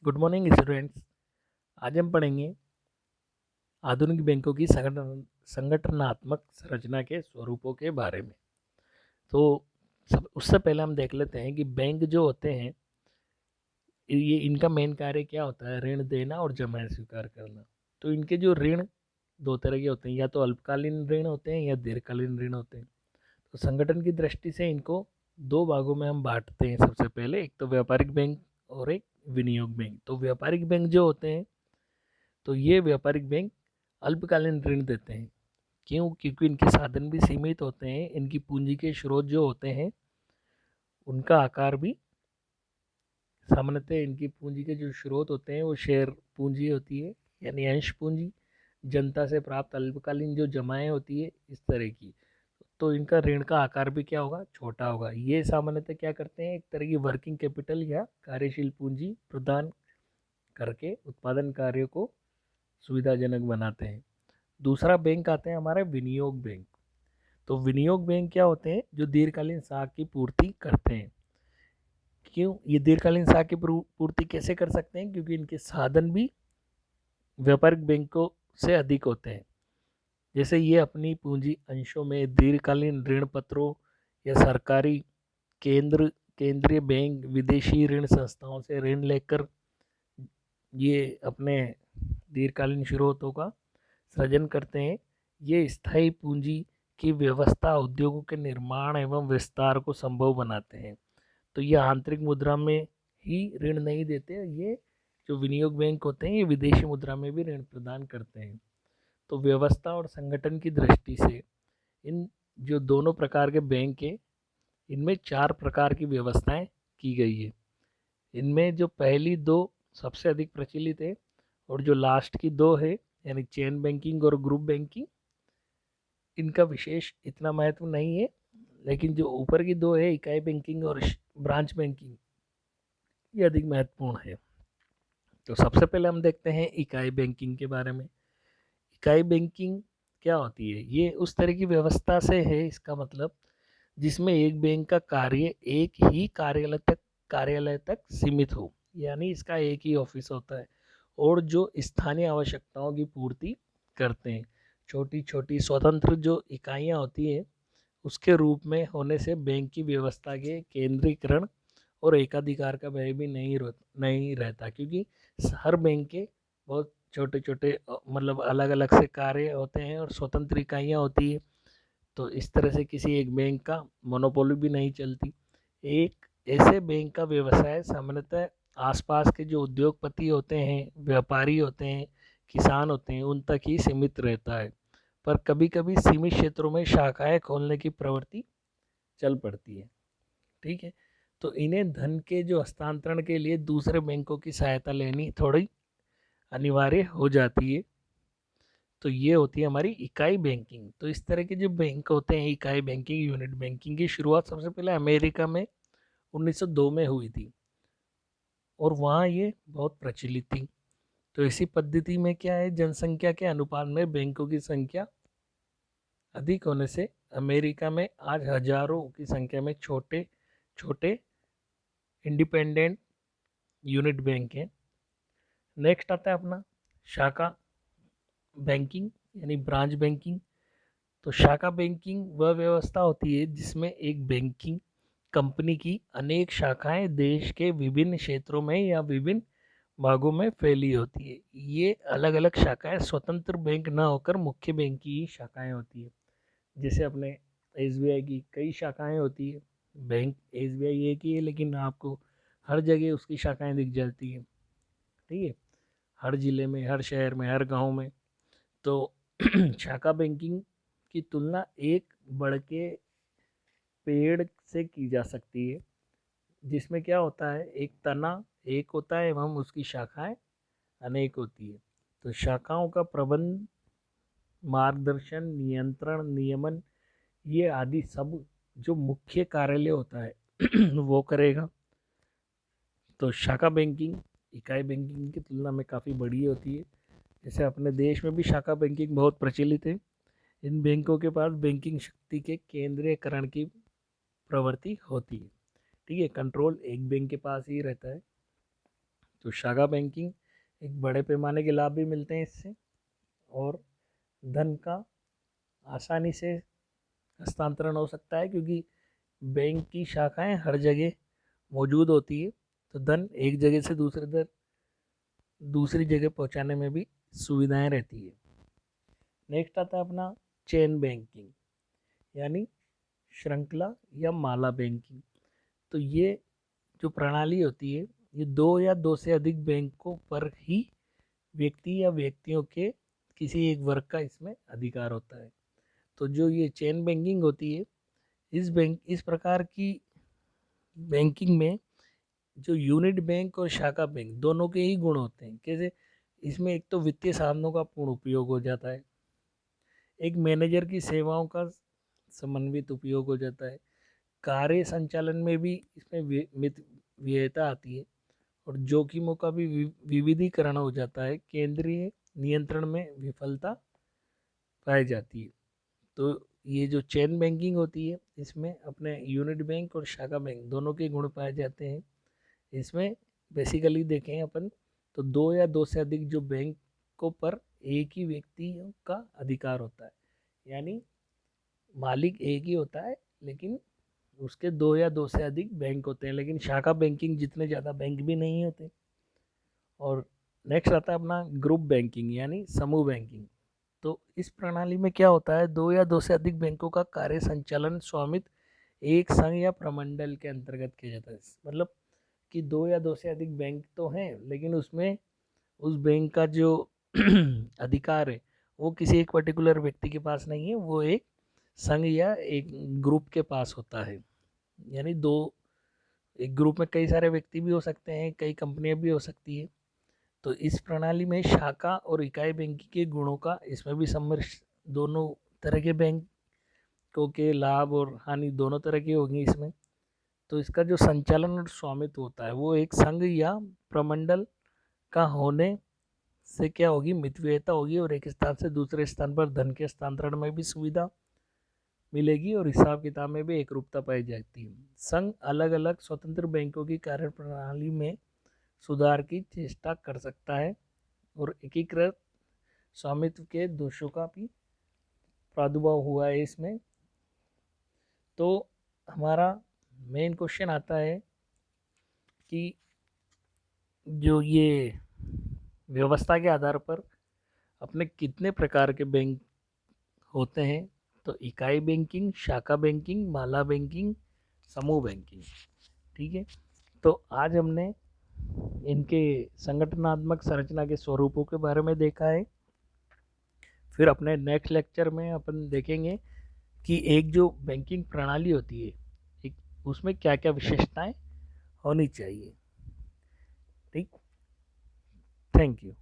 Good morning students. आज हम पढ़ेंगे आधुनिक बैंकों की संगठनात्मक संरचना के स्वरूपों के बारे में। तो सब उससे पहले हम देख लेते हैं कि बैंक जो होते हैं ये इनका मेन कार्य क्या होता है, ऋण देना और जमा स्वीकार करना। तो इनके जो ऋण दो तरह के होते हैं, या तो अल्पकालीन ऋण होते हैं या दीर्घकालीन ऋण होते हैं। तो संगठन की दृष्टि से इनको दो भागों में हम बांटते हैं। सबसे पहले एक तो व्यापारिक बैंक और एक विनियोग बैंक। तो व्यापारिक बैंक जो होते हैं, तो ये व्यापारिक बैंक अल्पकालीन ऋण देते हैं। क्यों? क्योंकि इनके साधन भी सीमित होते हैं, इनकी पूंजी के स्रोत जो होते हैं उनका आकार भी सामान्यतः इनकी पूंजी के जो स्रोत होते हैं वो शेयर पूंजी होती है, यानी अंश पूंजी, जनता से प्राप्त अल्पकालीन जो जमाएं होती है इस तरह की। तो इनका ऋण का आकार भी क्या होगा, छोटा होगा। ये सामान्यतः क्या करते हैं, एक तरह की वर्किंग कैपिटल या कार्यशील पूंजी प्रदान करके उत्पादन कार्यों को सुविधाजनक बनाते हैं। दूसरा बैंक आते हैं हमारे विनियोग बैंक। तो विनियोग बैंक क्या होते हैं, जो दीर्घकालीन साख की पूर्ति करते हैं। क्यों ये दीर्घकालीन साख की पूर्ति कैसे कर सकते हैं? क्योंकि इनके साधन भी व्यापारिक बैंकों से अधिक होते हैं। जैसे ये अपनी पूंजी अंशों में दीर्घकालीन ऋण पत्रों या सरकारी केंद्रीय बैंक विदेशी ऋण संस्थाओं से ऋण लेकर ये अपने दीर्घकालीन स्रोतों का सृजन करते हैं। ये स्थायी पूंजी की व्यवस्था उद्योगों के निर्माण एवं विस्तार को संभव बनाते हैं। तो ये आंतरिक मुद्रा में ही ऋण नहीं देते, ये जो विनियोग बैंक होते हैं ये विदेशी मुद्रा में भी ऋण प्रदान करते हैं। तो व्यवस्था और संगठन की दृष्टि से इन जो दोनों प्रकार के बैंक है, इनमें चार प्रकार की व्यवस्थाएं की गई है। इनमें जो पहली दो सबसे अधिक प्रचलित है, और जो लास्ट की दो है यानी चेन बैंकिंग और ग्रुप बैंकिंग, इनका विशेष इतना महत्व नहीं है। लेकिन जो ऊपर की दो है, इकाई बैंकिंग और ब्रांच बैंकिंग, ये अधिक महत्वपूर्ण है। तो सबसे पहले हम देखते हैं इकाई बैंकिंग के बारे में। इकाई बैंकिंग क्या होती है? ये उस तरह की व्यवस्था से है, इसका मतलब जिसमें एक बैंक का कार्य एक ही कार्यालय तक सीमित हो, यानी इसका एक ही ऑफिस होता है और जो स्थानीय आवश्यकताओं की पूर्ति करते हैं। छोटी छोटी स्वतंत्र जो इकाइयाँ होती हैं उसके रूप में होने से बैंक की व्यवस्था के केंद्रीकरण और एकाधिकार का भय भी नहीं रहता, क्योंकि हर बैंक के बहुत छोटे छोटे मतलब अलग अलग से कार्य होते हैं और स्वतंत्र इकाइयाँ होती है। तो इस तरह से किसी एक बैंक का मोनोपोली भी नहीं चलती। एक ऐसे बैंक का व्यवसाय सामान्यतः आसपास के जो उद्योगपति होते हैं, व्यापारी होते हैं, किसान होते हैं, उन तक ही सीमित रहता है। पर कभी कभी सीमित क्षेत्रों में शाखाएं खोलने की प्रवृत्ति चल पड़ती है। ठीक है, तो इन्हें धन के जो हस्तांतरण के लिए दूसरे बैंकों की सहायता लेनी थोड़ी अनिवार्य हो जाती है। तो ये होती है हमारी इकाई बैंकिंग। तो इस तरह के जो बैंक होते हैं, इकाई बैंकिंग, यूनिट बैंकिंग की शुरुआत सबसे पहले अमेरिका में 1902 में हुई थी और वहाँ ये बहुत प्रचलित थी। तो इसी पद्धति में क्या है, जनसंख्या के अनुपात में बैंकों की संख्या अधिक होने से अमेरिका में आज हजारों की संख्या में छोटे छोटे इंडिपेंडेंट यूनिट बैंक हैं। नेक्स्ट आता है अपना शाखा बैंकिंग यानी ब्रांच बैंकिंग। तो शाखा बैंकिंग वह व्यवस्था होती है जिसमें एक बैंकिंग कंपनी की अनेक शाखाएं देश के विभिन्न क्षेत्रों में या विभिन्न भागों में फैली होती है। ये अलग अलग शाखाएं स्वतंत्र बैंक न होकर मुख्य बैंक की ही शाखाएं होती है। जैसे अपने एसबीआई की कई शाखाएं होती है। बैंक एसबीआई एक ही है लेकिन आपको हर जगह उसकी शाखाएं दिख जाती है। ठीक है, हर जिले में, हर शहर में, हर गांव में। तो शाखा बैंकिंग की तुलना एक बड़ के पेड़ से की जा सकती है, जिसमें क्या होता है, एक तना एक होता है एवं उसकी शाखाएं अनेक होती है। तो शाखाओं का प्रबंध, मार्गदर्शन, नियंत्रण, नियमन, ये आदि सब जो मुख्य कार्यालय होता है वो करेगा। तो शाखा बैंकिंग इकाई बैंकिंग की तुलना में काफ़ी बड़ी होती है। जैसे अपने देश में भी शाखा बैंकिंग बहुत प्रचलित है। इन बैंकों के पास बैंकिंग शक्ति के केंद्रीयकरण की प्रवृत्ति होती है। ठीक है, कंट्रोल एक बैंक के पास ही रहता है। तो शाखा बैंकिंग एक बड़े पैमाने के लाभ भी मिलते हैं इससे, और धन का आसानी से हस्तांतरण हो सकता है, क्योंकि बैंक की शाखाएं हर जगह मौजूद होती है, तो धन एक जगह से दूसरी जगह पहुंचाने में भी सुविधाएं रहती है। नेक्स्ट आता है अपना चेन बैंकिंग, यानी श्रृंखला या माला बैंकिंग। तो ये जो प्रणाली होती है, ये दो या दो से अधिक बैंकों पर ही व्यक्ति या व्यक्तियों के किसी एक वर्ग का इसमें अधिकार होता है। तो जो ये चेन बैंकिंग होती है, इस प्रकार की बैंकिंग में जो यूनिट बैंक और शाखा बैंक दोनों के ही गुण होते हैं। कैसे? इसमें एक तो वित्तीय साधनों का पूर्ण उपयोग हो जाता है, एक मैनेजर की सेवाओं का समन्वित उपयोग हो जाता है, कार्य संचालन में भी इसमें व्ययता आती है, और जोखिमों का भी विविधीकरण हो जाता है, केंद्रीय नियंत्रण में विफलता पाई जाती है। तो ये जो चेन बैंकिंग होती है, इसमें अपने यूनिट बैंक और शाखा बैंक दोनों के गुण पाए जाते हैं। इसमें बेसिकली देखें अपन तो दो या दो से अधिक जो बैंकों पर एक ही व्यक्ति का अधिकार होता है, यानी मालिक एक ही होता है, लेकिन उसके दो या दो से अधिक बैंक होते हैं। लेकिन शाखा बैंकिंग जितने ज़्यादा बैंक भी नहीं होते। और नेक्स्ट आता है अपना ग्रुप बैंकिंग, यानी समूह बैंकिंग। तो इस प्रणाली में क्या होता है, दो या दो से अधिक बैंकों का कार्य संचालन स्वामित्व एक संघ या प्रमंडल के अंतर्गत किया जाता है। मतलब कि दो या दो से अधिक बैंक तो हैं, लेकिन उसमें उस बैंक का जो अधिकार है वो किसी एक पर्टिकुलर व्यक्ति के पास नहीं है, वो एक संघ या एक ग्रुप के पास होता है। यानी एक ग्रुप में कई सारे व्यक्ति भी हो सकते हैं, कई कंपनियां भी हो सकती है। तो इस प्रणाली में शाखा और इकाई बैंकिंग के गुणों का इसमें भी सम्मिश्रण, दोनों तरह के बैंकों के लाभ और हानि दोनों तरह की होगी इसमें। तो इसका जो संचालन और स्वामित्व होता है वो एक संघ या प्रमंडल का होने से क्या होगी, मितव्ययता होगी, और एक स्थान से दूसरे स्थान पर धन के हस्तांतरण में भी सुविधा मिलेगी, और हिसाब किताब में भी एकरूपता पाई जाती है। संघ अलग अलग स्वतंत्र बैंकों की कार्यप्रणाली में सुधार की चेष्टा कर सकता है, और एकीकृत स्वामित्व के दोषों का भी प्रादुर्भाव हुआ है इसमें। तो हमारा मेन क्वेश्चन आता है कि जो ये व्यवस्था के आधार पर अपने कितने प्रकार के बैंक होते हैं, तो इकाई बैंकिंग, शाखा बैंकिंग, माला बैंकिंग, समूह बैंकिंग। ठीक है, तो आज हमने इनके संगठनात्मक संरचना के स्वरूपों के बारे में देखा है। फिर अपने नेक्स्ट लेक्चर में अपन देखेंगे कि एक जो बैंकिंग प्रणाली होती है, एक उसमें क्या क्या विशेषताएं होनी चाहिए। ठीक, थैंक यू।